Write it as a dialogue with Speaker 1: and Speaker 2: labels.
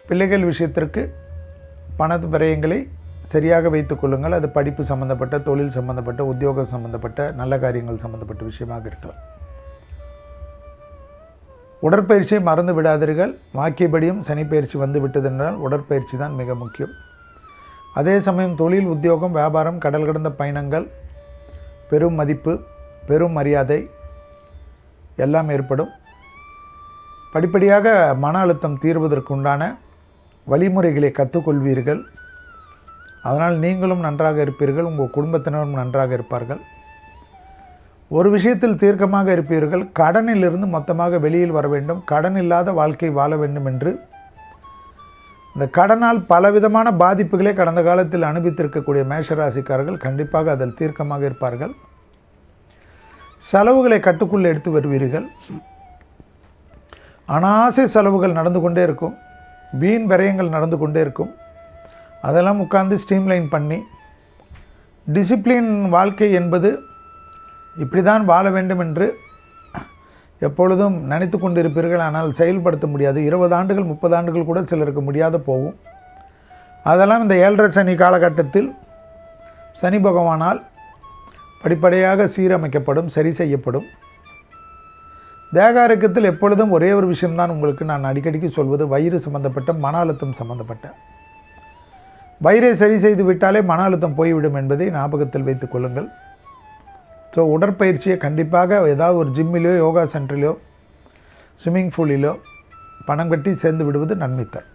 Speaker 1: பிள்ளைகள் விஷயத்திற்கு பண விரயங்களை சரியாக வைத்துக் கொள்ளுங்கள். அது படிப்பு சம்பந்தப்பட்ட, தொழில் சம்பந்தப்பட்ட, உத்தியோகம் சம்பந்தப்பட்ட, நல்ல காரியங்கள் சம்பந்தப்பட்ட விஷயமாக இருக்கலாம். உடற்பயிற்சியை மறந்து விடாதீர்கள். வாக்கியபடியும் சனி பயிற்சி வந்து விட்டதென்றால் உடற்பயிற்சி தான் மிக முக்கியம். அதே சமயம் தொழில், உத்தியோகம், வியாபாரம், கடல் கடந்த பயணங்கள், பெரும் மதிப்பு, பெரும் மரியாதை எல்லாம் ஏற்படும். படிப்படியாக மன அழுத்தம் தீர்வதற்குண்டான வழிமுறைகளை கற்றுக்கொள்வீர்கள். அதனால் நீங்களும் நன்றாக இருப்பீர்கள், உங்கள் குடும்பத்தினரும் நன்றாக இருப்பார்கள். ஒரு விஷயத்தில் தீர்க்கமாக இருப்பீர்கள். கடனிலிருந்து மொத்தமாக வெளியில் வர வேண்டும், கடன் இல்லாத வாழ்க்கை வாழ வேண்டும் என்று. இந்த கடனால் பலவிதமான பாதிப்புகளை கடந்த காலத்தில் அனுபவித்திருக்கக்கூடிய மேஷராசிக்காரர்கள் கண்டிப்பாக அதில் தீர்க்கமாக இருப்பார்கள். செலவுகளை கட்டுக்குள்ளே எடுத்து வருவீர்கள். அனாவசிய செலவுகள் நடந்து கொண்டே இருக்கும், வீண் விரயங்கள் நடந்து கொண்டே இருக்கும். அதெல்லாம் உட்கார்ந்து ஸ்ட்ரீம்லைன் பண்ணி, டிசிப்ளின் வாழ்க்கை என்பது இப்படி தான் வாழ வேண்டும் என்று எப்பொழுதும் நினைத்து கொண்டு இருப்பீர்கள். ஆனால் செயல்படுத்த முடியாது. 20 ஆண்டுகள் 30 ஆண்டுகள் கூட சிலருக்கு முடியாத போகும். அதெல்லாம் இந்த 7.5 சனி காலகட்டத்தில் சனி பகவானால் படிப்படியாக சீரமைக்கப்படும், சரி செய்யப்படும். தேக ஆரோக்கியத்தில் எப்பொழுதும் ஒரே ஒரு விஷயம்தான் உங்களுக்கு நான் அடிக்கடிக்கு சொல்வது, வயிறு சம்பந்தப்பட்ட, மன அழுத்தம் சம்பந்தப்பட்ட. வயிறை சரி செய்து விட்டாலே மன அழுத்தம் போய்விடும் என்பதை ஞாபகத்தில் வைத்துக் கொள்ளுங்கள். ஸோ உடற்பயிற்சியை கண்டிப்பாக ஏதாவது ஒரு ஜிம்மிலோ, யோகா சென்டரிலோ, ஸ்விம்மிங் பூலிலோ பணம் கட்டி சேர்ந்து விடுவது நன்மை தரும்.